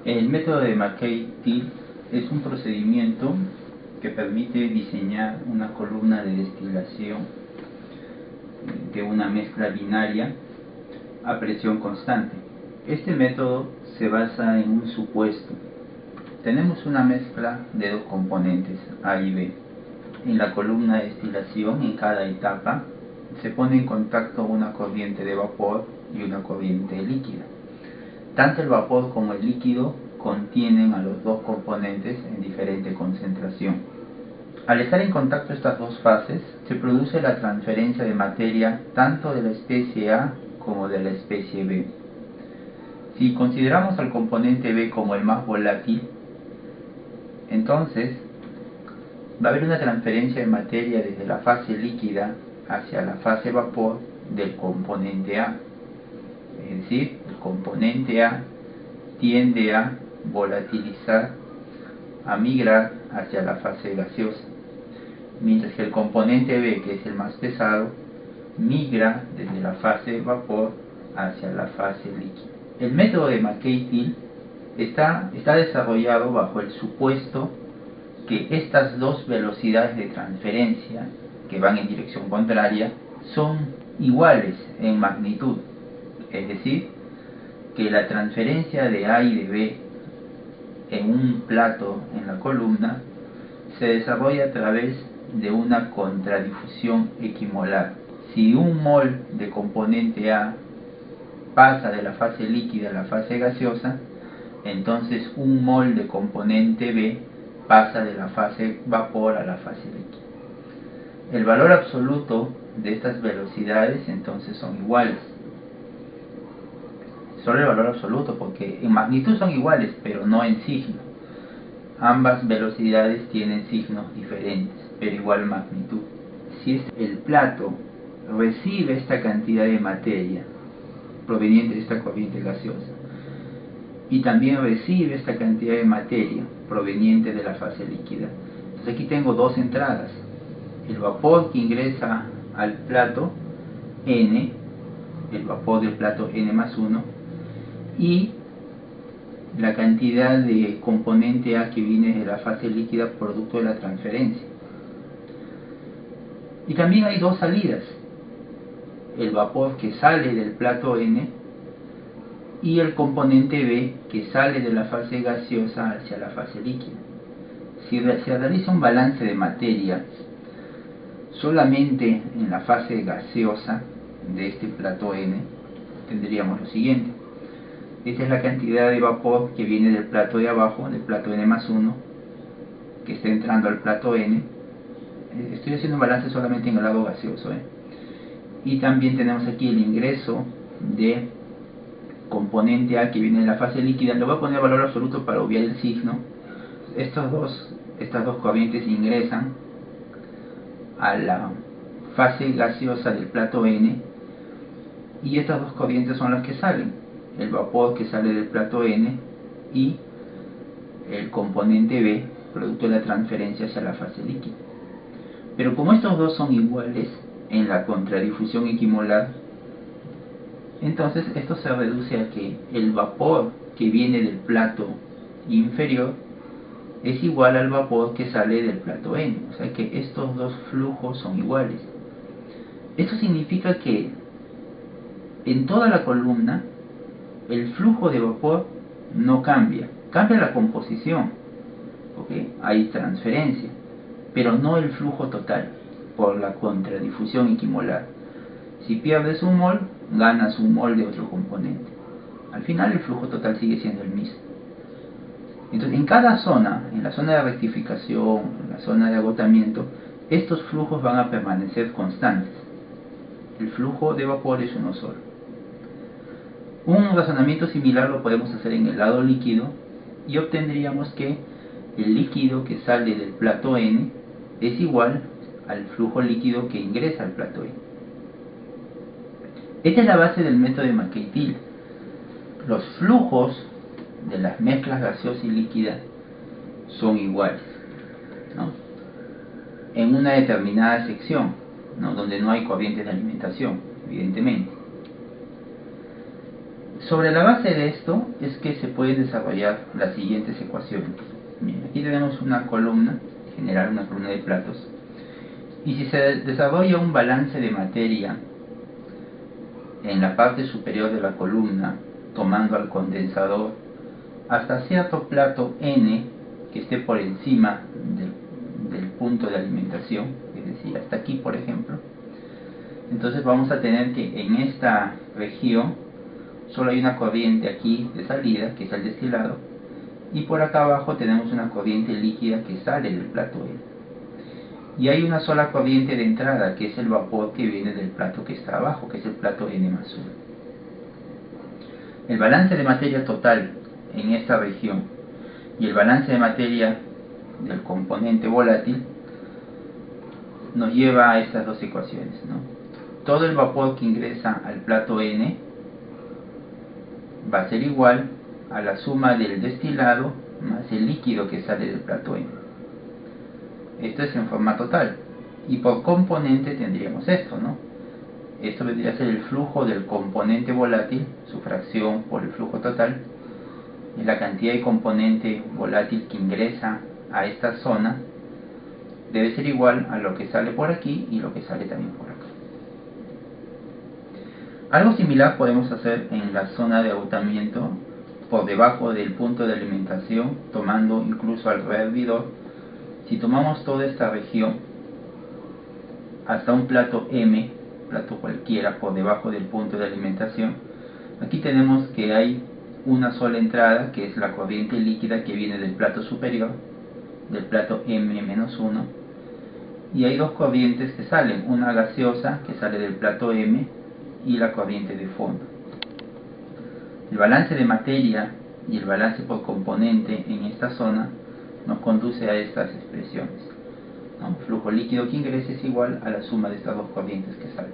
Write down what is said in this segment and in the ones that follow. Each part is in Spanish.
El método de McKay-Thiele es un procedimiento que permite diseñar una columna de destilación de una mezcla binaria a presión constante. Este método se basa en un supuesto. Tenemos una mezcla de dos componentes, A y B. En la columna de destilación, en cada etapa, se pone en contacto una corriente de vapor y una corriente líquida. Tanto el vapor como el líquido contienen a los dos componentes en diferente concentración. Al estar en contacto estas dos fases, se produce la transferencia de materia tanto de la especie A como de la especie B. Si consideramos al componente B como el más volátil, entonces va a haber una transferencia de materia desde la fase líquida hacia la fase vapor del componente A. Es decir, el componente A tiende a volatilizar, a migrar hacia la fase gaseosa, mientras que el componente B, que es el más pesado, migra desde la fase vapor hacia la fase líquida. El método de McKay-Thiele está desarrollado bajo el supuesto que estas dos velocidades de transferencia, que van en dirección contraria, son iguales en magnitud, es decir, que la transferencia de A y de B en un plato en la columna se desarrolla a través de una contradifusión equimolar. Si un mol de componente A pasa de la fase líquida a la fase gaseosa, entonces un mol de componente B pasa de la fase vapor a la fase líquida. El valor absoluto de estas velocidades entonces son iguales. Solo el valor absoluto, porque en magnitud son iguales, pero no en signo. Ambas velocidades tienen signos diferentes, pero igual magnitud. Si el plato recibe esta cantidad de materia proveniente de esta corriente gaseosa y también recibe esta cantidad de materia proveniente de la fase líquida, entonces aquí tengo dos entradas: el vapor que ingresa al plato N, el vapor del plato N más 1, y la cantidad de componente A que viene de la fase líquida producto de la transferencia. Y también hay dos salidas: el vapor que sale del plato N y el componente B que sale de la fase gaseosa hacia la fase líquida. Si se realiza un balance de materia solamente en la fase gaseosa de este plato N, tendríamos lo siguiente: esta es la cantidad de vapor que viene del plato de abajo, del plato N más 1, que está entrando al plato N. Estoy haciendo un balance solamente en el lado gaseoso, y también tenemos aquí el ingreso de componente A que viene de la fase líquida. Le voy a poner valor absoluto para obviar el signo. Estas dos corrientes ingresan a la fase gaseosa del plato N, y estas dos corrientes son las que salen: el vapor que sale del plato N y el componente B producto de la transferencia hacia la fase líquida. Pero como estos dos son iguales en la contradifusión equimolar, entonces esto se reduce a que el vapor que viene del plato inferior es igual al vapor que sale del plato N, o sea que estos dos flujos son iguales. Esto significa que en toda la columna el flujo de vapor no cambia, cambia la composición, ¿okay? Hay transferencia, pero no el flujo total, por la contradifusión equimolar. Si pierdes un mol, ganas un mol de otro componente. Al final el flujo total sigue siendo el mismo. Entonces, en cada zona, en la zona de rectificación, en la zona de agotamiento, estos flujos van a permanecer constantes. El flujo de vapor es uno solo. Un razonamiento similar lo podemos hacer en el lado líquido, y obtendríamos que el líquido que sale del plato N es igual al flujo líquido que ingresa al plato N. Esta es la base del método de McKay-Thiele. Los flujos de las mezclas gaseosa y líquida son iguales, ¿no?, en una determinada sección, ¿no?, donde no hay corrientes de alimentación, evidentemente. Sobre la base de esto es que se pueden desarrollar las siguientes ecuaciones. Bien, aquí tenemos una columna general, una columna de platos, y si se desarrolla un balance de materia en la parte superior de la columna, tomando al condensador hasta cierto plato n que esté por encima del punto de alimentación, es decir, hasta aquí por ejemplo, entonces vamos a tener que en esta región solo hay una corriente aquí de salida, que es el destilado, y por acá abajo tenemos una corriente líquida que sale del plato N. Y hay una sola corriente de entrada, que es el vapor que viene del plato que está abajo, que es el plato N+1. El balance de materia total en esta región y el balance de materia del componente volátil nos lleva a estas dos ecuaciones, ¿no? Todo el vapor que ingresa al plato N va a ser igual a la suma del destilado más el líquido que sale del plato N. Esto es en forma total. Y por componente tendríamos esto, ¿no? Esto vendría a ser el flujo del componente volátil, su fracción por el flujo total, es la cantidad de componente volátil que ingresa a esta zona, debe ser igual a lo que sale por aquí y lo que sale también por acá. Algo similar podemos hacer en la zona de agotamiento, por debajo del punto de alimentación, tomando incluso al hervidor. Si tomamos toda esta región hasta un plato M, plato cualquiera por debajo del punto de alimentación, aquí tenemos que hay una sola entrada, que es la corriente líquida que viene del plato superior, del plato M-1, y hay dos corrientes que salen, una gaseosa que sale del plato M y la corriente de fondo. El balance de materia y el balance por componente en esta zona nos conduce a estas expresiones, ¿no? El flujo líquido que ingresa es igual a la suma de estas dos corrientes que salen,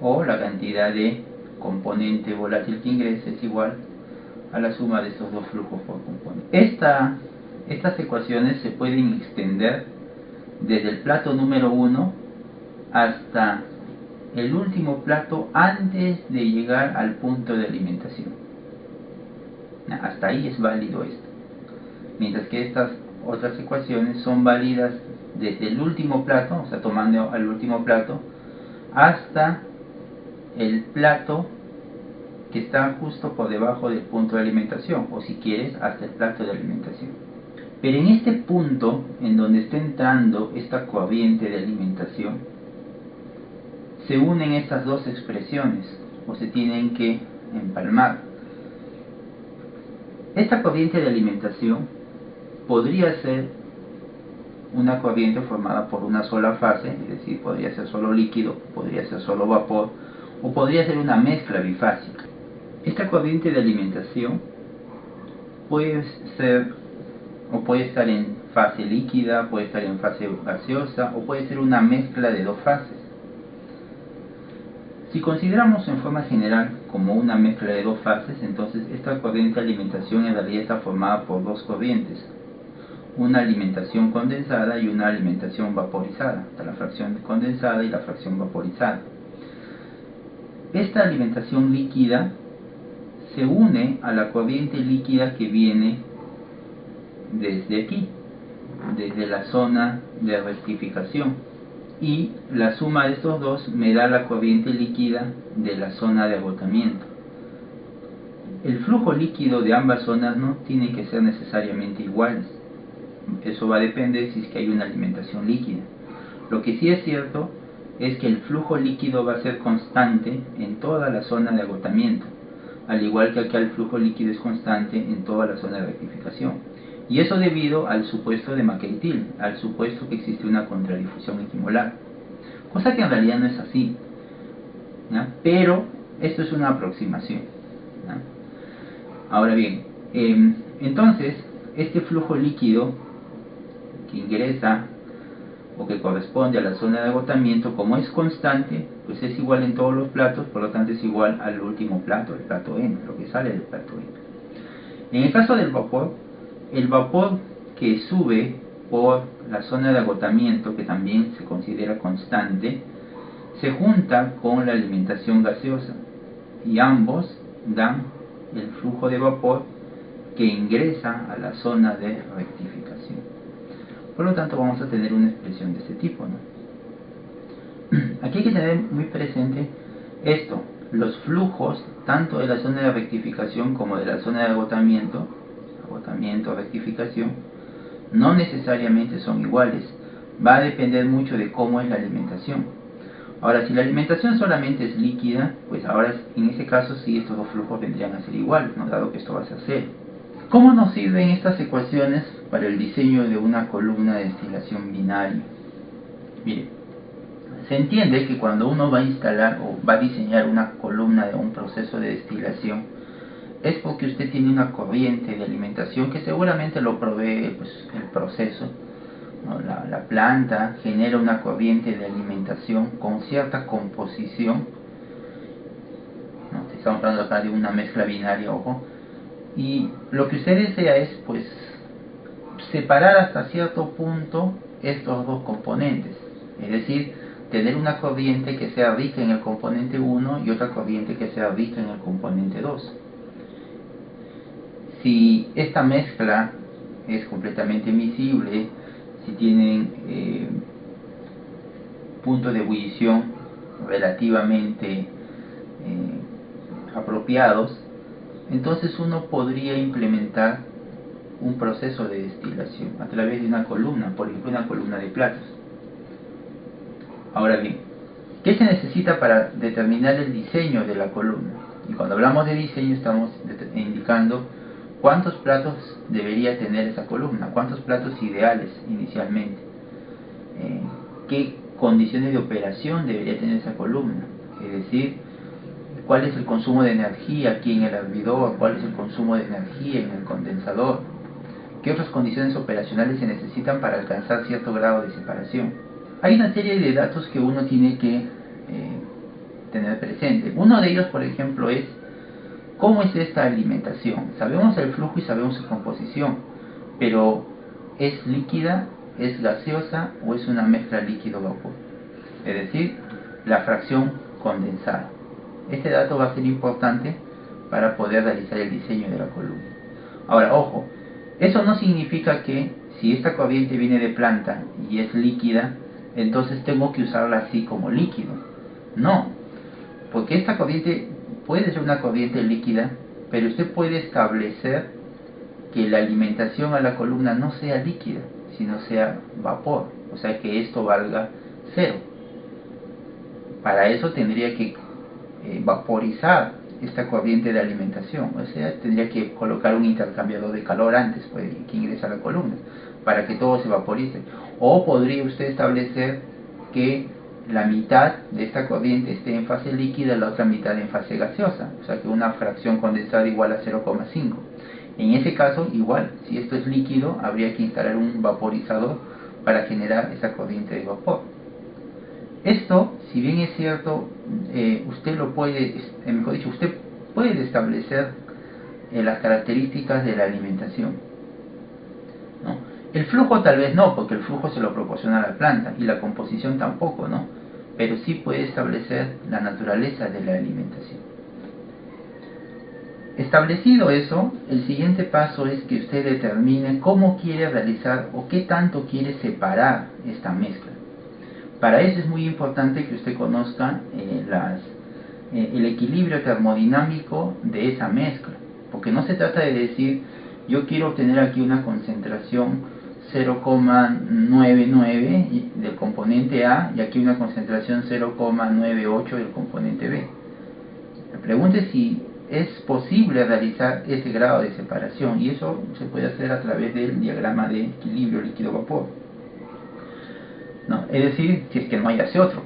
o la cantidad de componente volátil que ingresa es igual a la suma de estos dos flujos por componente. Estas ecuaciones se pueden extender desde el plato número 1 hasta el último plato antes de llegar al punto de alimentación. Hasta ahí es válido esto. Mientras que estas otras ecuaciones son válidas desde el último plato, o sea, tomando al último plato, hasta el plato que está justo por debajo del punto de alimentación, o si quieres, hasta el plato de alimentación. Pero en este punto, en donde está entrando esta corriente de alimentación, se unen estas dos expresiones, o se tienen que empalmar. Esta corriente de alimentación podría ser una corriente formada por una sola fase, es decir, podría ser solo líquido, podría ser solo vapor, o podría ser una mezcla bifásica. Esta corriente de alimentación puede ser, o puede estar en fase líquida, puede estar en fase gaseosa, o puede ser una mezcla de dos fases. Si consideramos en forma general como una mezcla de dos fases, entonces esta corriente de alimentación en realidad está formada por dos corrientes, una alimentación condensada y una alimentación vaporizada, la fracción condensada y la fracción vaporizada. Esta alimentación líquida se une a la corriente líquida que viene desde aquí, desde la zona de rectificación, y la suma de estos dos me da la corriente líquida de la zona de agotamiento. El flujo líquido de ambas zonas no tiene que ser necesariamente iguales. Eso va a depender si es que hay una alimentación líquida. Lo que sí es cierto es que el flujo líquido va a ser constante en toda la zona de agotamiento, al igual que acá el flujo líquido es constante en toda la zona de rectificación. Y eso debido al supuesto de Macquetil, al supuesto que existe una contradifusión equimolar, cosa que en realidad no es así, ¿no? Pero esto es una aproximación, ¿no? Ahora bien, entonces este flujo líquido que ingresa o que corresponde a la zona de agotamiento, como es constante, pues es igual en todos los platos, por lo tanto es igual al último plato, el plato N, lo que sale del plato N. En el caso del vapor, el vapor que sube por la zona de agotamiento, que también se considera constante, se junta con la alimentación gaseosa, y ambos dan el flujo de vapor que ingresa a la zona de rectificación. Por lo tanto, vamos a tener una expresión de este tipo, ¿no? Aquí hay que tener muy presente esto: los flujos tanto de la zona de rectificación como de la zona de agotamiento, rectificación, no necesariamente son iguales. Va a depender mucho de cómo es la alimentación. Ahora, si la alimentación solamente es líquida, pues ahora en ese caso sí, estos dos flujos vendrían a ser igual, ¿no? Dado que esto va a ser cero. ¿Cómo nos sirven estas ecuaciones para el diseño de una columna de destilación binaria? Mire, se entiende que cuando uno va a instalar o va a diseñar una columna de un proceso de destilación, es porque usted tiene una corriente de alimentación que seguramente lo provee, pues, el proceso, ¿no? La planta genera una corriente de alimentación con cierta composición, ¿no? Estamos hablando acá de una mezcla binaria, ojo, y lo que usted desea es, pues, separar hasta cierto punto estos dos componentes, es decir, tener una corriente que sea rica en el componente 1 y otra corriente que sea rica en el componente 2. Si esta mezcla es completamente miscible, si tienen puntos de ebullición relativamente apropiados, entonces uno podría implementar un proceso de destilación a través de una columna, por ejemplo una columna de platos. Ahora bien, ¿qué se necesita para determinar el diseño de la columna? Y cuando hablamos de diseño estamos indicando cuántos platos debería tener esa columna, cuántos platos ideales inicialmente, qué condiciones de operación debería tener esa columna, es decir, cuál es el consumo de energía aquí en el hervidor, cuál es el consumo de energía en el condensador, qué otras condiciones operacionales se necesitan para alcanzar cierto grado de separación. Hay una serie de datos que uno tiene que tener presente. Uno de ellos, por ejemplo, es cómo es esta alimentación. Sabemos el flujo y sabemos su composición, pero ¿es líquida, es gaseosa o es una mezcla líquido-vapor? Es decir, la fracción condensada. Este dato va a ser importante para poder realizar el diseño de la columna. Ahora, ojo, eso no significa que si esta corriente viene de planta y es líquida, entonces tengo que usarla así como líquido. No, porque esta corriente puede ser una corriente líquida, pero usted puede establecer que la alimentación a la columna no sea líquida, sino sea vapor, o sea que esto valga cero. Para eso tendría que vaporizar esta corriente de alimentación, o sea, tendría que colocar un intercambiador de calor antes, pues, que ingresa a la columna, para que todo se vaporice. O podría usted establecer que la mitad de esta corriente esté en fase líquida y la otra mitad en fase gaseosa, o sea que una fracción condensada igual a 0,5. En ese caso, igual, si esto es líquido, habría que instalar un vaporizador para generar esa corriente de vapor. Esto, si bien es cierto, usted lo puede, mejor dicho, usted puede establecer las características de la alimentación, ¿no? El flujo tal vez no, porque el flujo se lo proporciona la planta, y la composición tampoco, ¿no? Pero sí puede establecer la naturaleza de la alimentación. Establecido eso, el siguiente paso es que usted determine cómo quiere realizar o qué tanto quiere separar esta mezcla. Para eso es muy importante que usted conozca el equilibrio termodinámico de esa mezcla, porque no se trata de decir yo quiero obtener aquí una concentración 0,99 del componente A y aquí una concentración 0,98 del componente B. La pregunta es si es posible realizar ese grado de separación, y eso se puede hacer a través del diagrama de equilibrio líquido-vapor, ¿no? Es decir, si es que no hay AC-otro.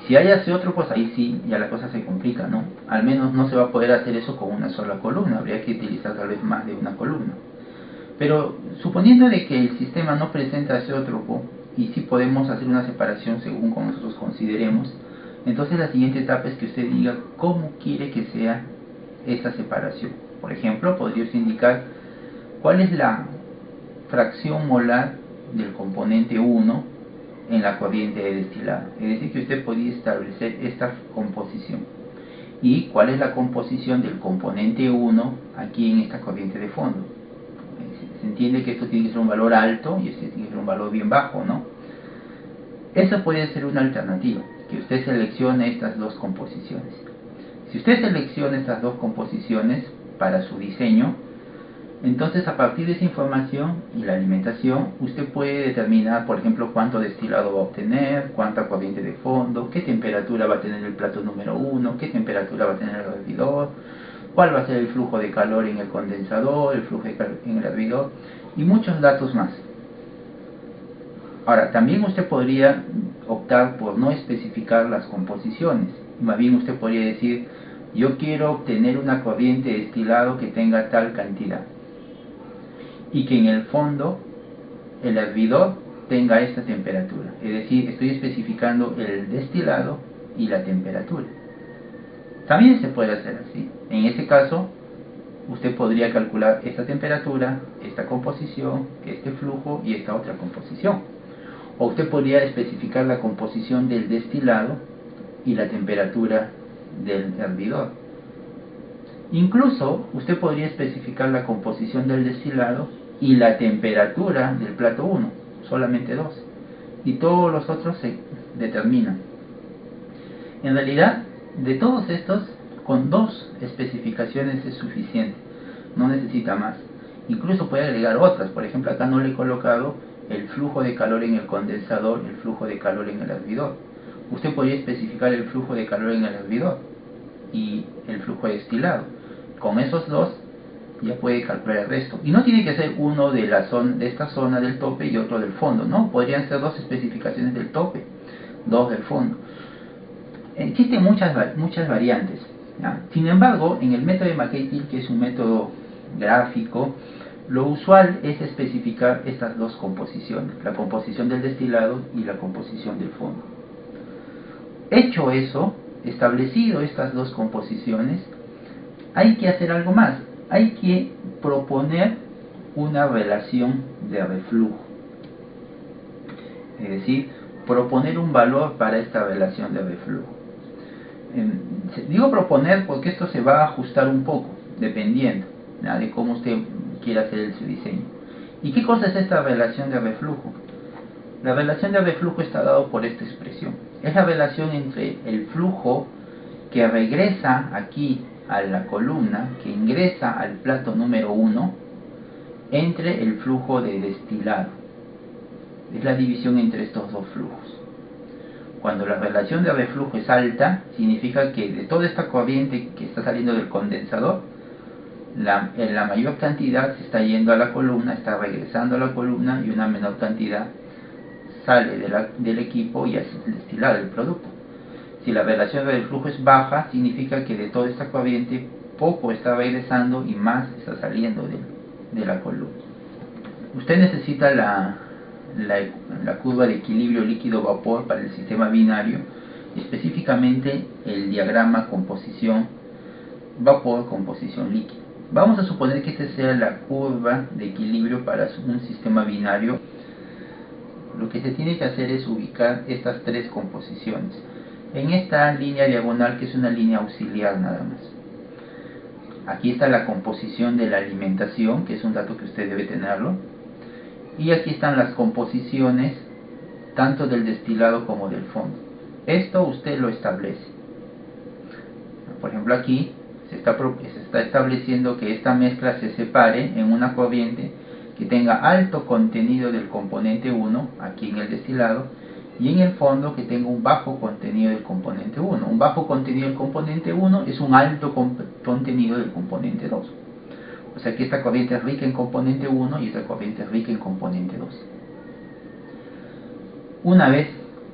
Si hay AC-otro, pues ahí sí, ya la cosa se complica, ¿no? Al menos no se va a poder hacer eso con una sola columna, habría que utilizar tal vez más de una columna. Pero suponiendo de que el sistema no presenta AC-otro y sí podemos hacer una separación según como nosotros consideremos, entonces la siguiente etapa es que usted diga cómo quiere que sea esa separación. Por ejemplo, podría usted indicar cuál es la fracción molar del componente 1 en la corriente de destilado. Es decir, que usted podría establecer esta composición. y cuál es la composición del componente 1 aquí en esta corriente de fondo. Se entiende que esto tiene que ser un valor alto y este tiene que ser un valor bien bajo, ¿no? Esa puede ser una alternativa, que usted seleccione estas dos composiciones. Si usted selecciona estas dos composiciones para su diseño, entonces a partir de esa información y la alimentación, usted puede determinar, por ejemplo, cuánto destilado va a obtener, cuánta corriente de fondo, qué temperatura va a tener el plato número 1, qué temperatura va a tener el hervidor, cuál va a ser el flujo de calor en el condensador, el flujo de calor en el hervidor y muchos datos más. Ahora, también usted podría optar por no especificar las composiciones. Más bien usted podría decir, yo quiero obtener una corriente de destilado que tenga tal cantidad y que en el fondo el hervidor tenga esta temperatura. Es decir, estoy especificando el destilado y la temperatura. También se puede hacer así. En ese caso, usted podría calcular esta temperatura, esta composición, este flujo y esta otra composición. O usted podría especificar la composición del destilado y la temperatura del hervidor. Incluso usted podría especificar la composición del destilado y la temperatura del plato 1, solamente dos, y todos los otros se determinan. En realidad, de todos estos, con dos especificaciones es suficiente, no necesita más. Incluso puede agregar otras. Por ejemplo, acá no le he colocado el flujo de calor en el condensador, el flujo de calor en el hervidor. Usted podría especificar el flujo de calor en el hervidor y el flujo de destilado. Con esos dos ya puede calcular el resto. Y no tiene que ser uno de esta zona del tope y otro del fondo, no, podrían ser dos especificaciones del tope, dos del fondo. Existen muchas variantes, ¿ya? Sin embargo, en el método de McKay-Thiele, que es un método gráfico, lo usual es especificar estas dos composiciones, la composición del destilado y la composición del fondo. Hecho eso, establecido estas dos composiciones, hay que hacer algo más. Hay que proponer una relación de reflujo. Es decir, proponer un valor para esta relación de reflujo. Digo proponer porque esto se va a ajustar un poco, dependiendo, ¿no?, de cómo usted quiera hacer su diseño. ¿Y qué cosa es esta relación de reflujo? La relación de reflujo está dado por esta expresión. Es la relación entre el flujo que regresa aquí a la columna, que ingresa al plato número 1, entre el flujo de destilado. Es la división entre estos dos flujos. Cuando la relación de reflujo es alta, significa que de toda esta corriente que está saliendo del condensador, la mayor cantidad se está yendo a la columna, está regresando a la columna, y una menor cantidad sale del equipo y es destilado el producto. Si la relación de reflujo es baja, significa que de toda esta corriente poco está regresando y más está saliendo de la columna. Usted necesita la curva de equilibrio líquido-vapor para el sistema binario, específicamente el diagrama composición vapor, composición líquido. Vamos a suponer que esta sea la curva de equilibrio para un sistema binario. Lo que se tiene que hacer es ubicar estas tres composiciones en esta línea diagonal, que es una línea auxiliar nada más. Aquí está la composición de la alimentación, que es un dato que usted debe tenerlo, y aquí están las composiciones tanto del destilado como del fondo. Esto usted lo establece. Por ejemplo, aquí se está estableciendo que esta mezcla se separe en una corriente que tenga alto contenido del componente 1, aquí en el destilado, y en el fondo que tenga un bajo contenido del componente 1. Un bajo contenido del componente 1 es un alto contenido del componente 2. O sea que esta corriente es rica en componente 1 y esta corriente es rica en componente 2. Una vez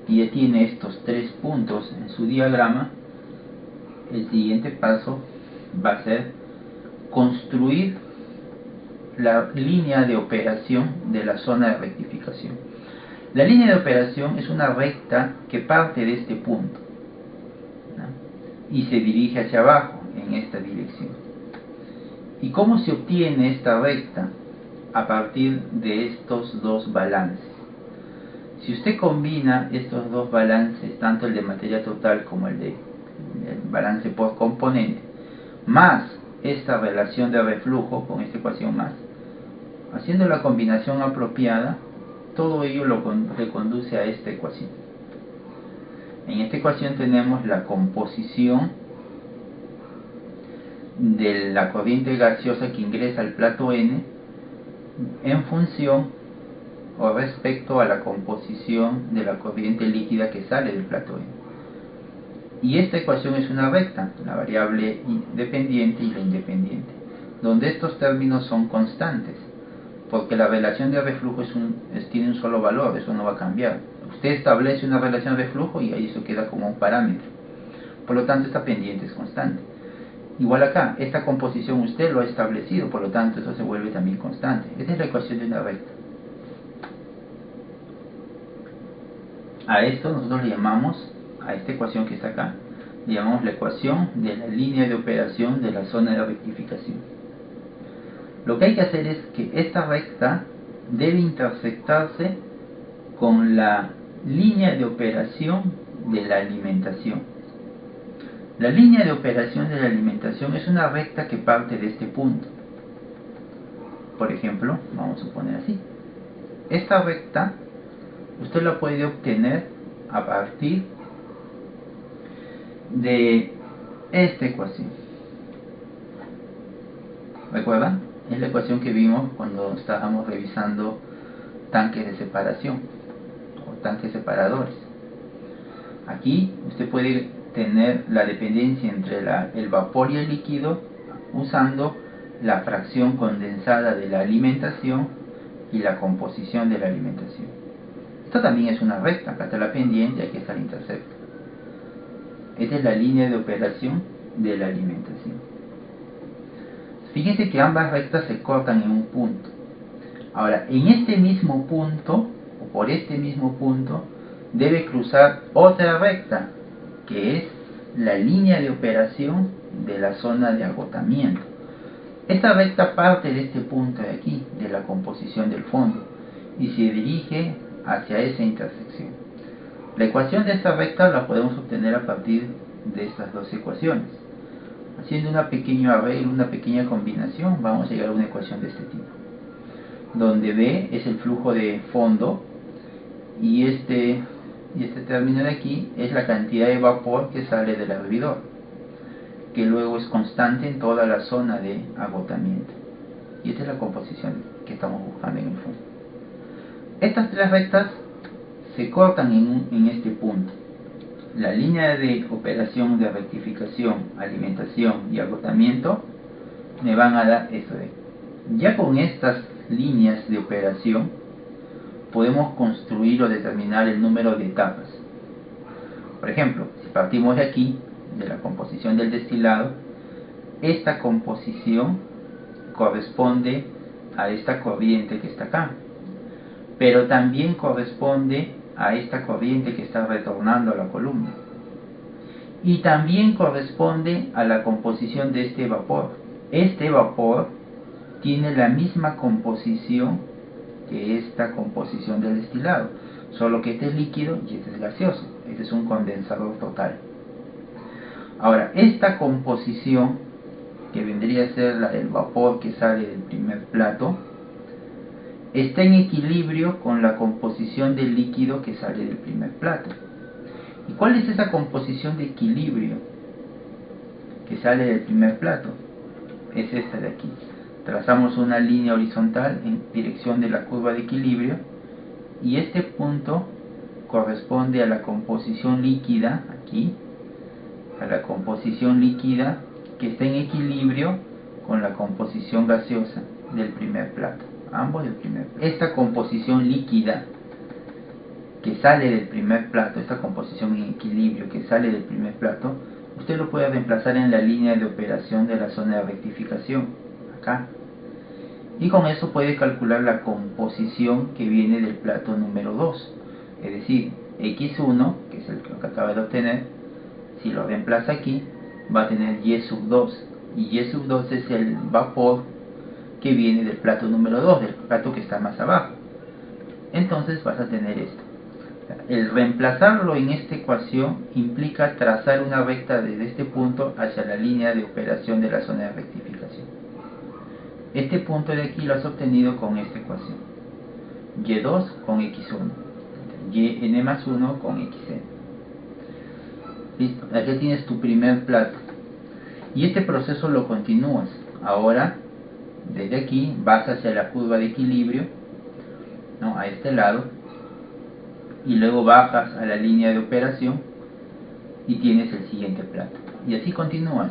que ya tiene estos tres puntos en su diagrama, el siguiente paso va a ser construir la línea de operación de la zona de rectificación. La línea de operación es una recta que parte de este punto, ¿no?, y se dirige hacia abajo en esta dirección. ¿Y cómo se obtiene esta recta? A partir de estos dos balances. Si usted combina estos dos balances, tanto el de materia total como el de el balance por componente, más esta relación de reflujo con esta ecuación más, haciendo la combinación apropiada, todo ello lo conduce a esta ecuación. En esta ecuación tenemos la composición de la corriente gaseosa que ingresa al plato N en función o respecto a la composición de la corriente líquida que sale del plato N. Y esta ecuación es una recta, la variable dependiente y la independiente, donde estos términos son constantes, porque la relación de reflujo tiene un solo valor, eso no va a cambiar. Usted establece una relación de reflujo y ahí eso queda como un parámetro. Por lo tanto, esta pendiente es constante. Igual acá, esta composición usted lo ha establecido, por lo tanto, eso se vuelve también constante. Esta es la ecuación de una recta. A esto nosotros le llamamos, a esta ecuación que está acá, le llamamos la ecuación de la línea de operación de la zona de rectificación. Lo que hay que hacer es que esta recta debe intersectarse con la línea de operación de la alimentación. La línea de operación de la alimentación es una recta que parte de este punto. Por ejemplo, vamos a poner así. Esta recta usted la puede obtener a partir de esta ecuación. ¿Recuerdan? Es la ecuación que vimos cuando estábamos revisando tanques de separación o tanques separadores. Aquí usted puede tener la dependencia entre el vapor y el líquido usando la fracción condensada de la alimentación y la composición de la alimentación. Esto también es una recta, acá está la pendiente y aquí está el intercepto. Esta es la línea de operación de la alimentación. Fíjense que ambas rectas se cortan en un punto. Ahora, en este mismo punto, o por este mismo punto, debe cruzar otra recta, que es la línea de operación de la zona de agotamiento. Esta recta parte de este punto de aquí, de la composición del fondo, y se dirige hacia esa intersección. La ecuación de esta recta la podemos obtener a partir de estas dos ecuaciones. Haciendo un pequeño arreglo, una pequeña combinación, vamos a llegar a una ecuación de este tipo, donde B es el flujo de fondo y este término de aquí es la cantidad de vapor que sale del hervidor, que luego es constante en toda la zona de agotamiento. Y esta es la composición que estamos buscando en el fondo. Estas tres rectas se cortan en este punto. La línea de operación de rectificación, alimentación y agotamiento me van a dar esto de aquí. Ya con estas líneas de operación podemos construir o determinar el número de etapas. Por ejemplo, si partimos de aquí, de la composición del destilado, esta composición corresponde a esta corriente que está acá, pero también corresponde a esta corriente que está retornando a la columna, y también corresponde a la composición de este vapor. Este vapor tiene la misma composición que esta composición del destilado, solo que este es líquido y este es gaseoso. Este es un condensador total. Ahora, esta composición, que vendría a ser la del vapor que sale del primer plato, está en equilibrio con la composición del líquido que sale del primer plato. ¿Y cuál es esa composición de equilibrio que sale del primer plato? Es esta de aquí. Trazamos una línea horizontal en dirección de la curva de equilibrio y este punto corresponde a la composición líquida, aquí, a la composición líquida que está en equilibrio con la composición gaseosa del primer plato. Ambos del primer plato. Esta composición líquida que sale del primer plato, esta composición en equilibrio que sale del primer plato, usted lo puede reemplazar en la línea de operación de la zona de rectificación, acá. Y con eso puede calcular la composición que viene del plato número 2. Es decir, X1, que es el que acaba de obtener, si lo reemplaza aquí, va a tener Y sub 2. Y Y sub 2 es el vapor que viene del plato número 2, del plato que está más abajo. Entonces vas a tener esto. El reemplazarlo en esta ecuación implica trazar una recta desde este punto hacia la línea de operación de la zona de rectificación. Este punto de aquí lo has obtenido con esta ecuación: y2 con x1, yn más 1 con xn. Listo, aquí tienes tu primer plato. Y este proceso lo continúas. Ahora, desde aquí, vas hacia la curva de equilibrio, ¿no?, a este lado, y luego bajas a la línea de operación y tienes el siguiente plato. Y así continúas.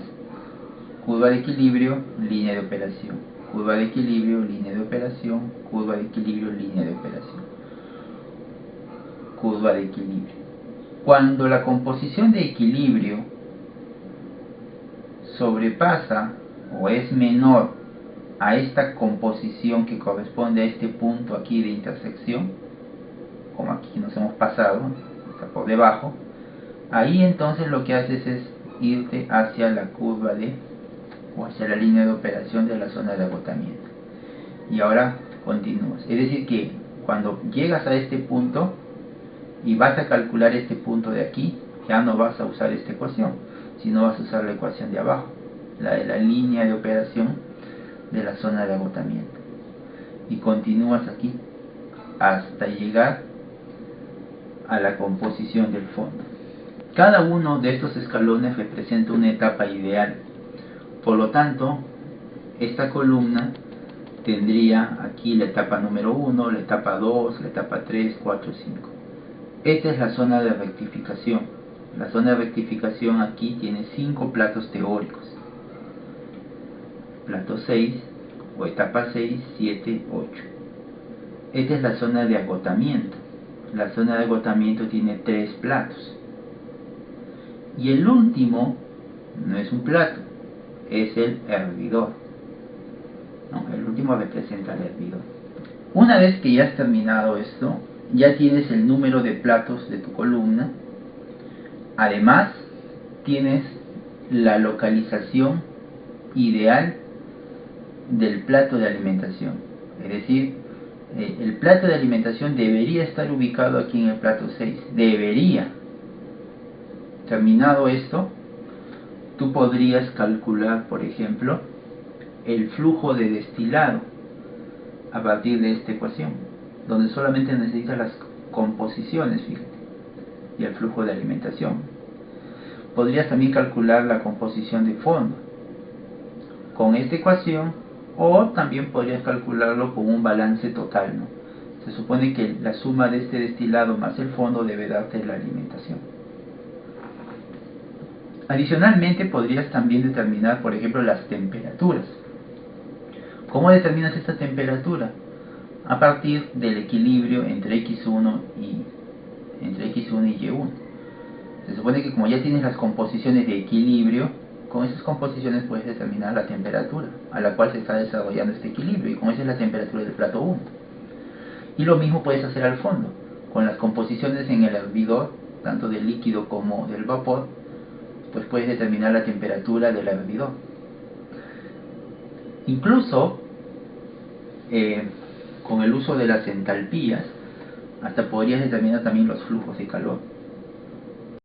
Curva de equilibrio, línea de operación. Curva de equilibrio, línea de operación. Curva de equilibrio, línea de operación. Curva de equilibrio. Cuando la composición de equilibrio sobrepasa o es menor a esta composición que corresponde a este punto aquí de intersección, como aquí nos hemos pasado, está por debajo, ahí entonces lo que haces es irte hacia la curva o hacia la línea de operación de la zona de agotamiento. Y ahora continúas. Es decir que cuando llegas a este punto y vas a calcular este punto de aquí, ya no vas a usar esta ecuación, sino vas a usar la ecuación de abajo, la de la línea de operación de la zona de agotamiento. Y continúas aquí hasta llegar a la composición del fondo. Cada uno de estos escalones representa una etapa ideal. Por lo tanto, esta columna tendría aquí la etapa número 1, la etapa 2, la etapa 3, 4, 5. Esta es la zona de rectificación. La zona de rectificación aquí tiene 5 platos teóricos. Plato 6 o etapa 6, 7, 8. Esta es la zona de agotamiento. La zona de agotamiento tiene 3 platos. Y el último no es un plato, es el hervidor. No, el último representa el hervidor. Una vez que ya has terminado esto, ya tienes el número de platos de tu columna. Además, tienes la localización ideal del plato de alimentación. Es decir, el plato de alimentación debería estar ubicado aquí en el plato 6. Debería. Terminado esto, tú podrías calcular, por ejemplo, el flujo de destilado a partir de esta ecuación, donde solamente necesitas las composiciones, fíjate, y el flujo de alimentación. Podrías también calcular la composición de fondo con esta ecuación, o también podrías calcularlo con un balance total, ¿no? Se supone que la suma de este destilado más el fondo debe darte la alimentación. Adicionalmente, podrías también determinar, por ejemplo, las temperaturas. ¿Cómo determinas esta temperatura? A partir del equilibrio entre x1 y y1. Se supone que como ya tienes las composiciones de equilibrio, con esas composiciones puedes determinar la temperatura a la cual se está desarrollando este equilibrio, y con esa es la temperatura del plato 1. Y lo mismo puedes hacer al fondo, con las composiciones en el hervidor, tanto del líquido como del vapor, pues puedes determinar la temperatura del hervidor. Incluso con el uso de las entalpías, hasta podrías determinar también los flujos de calor.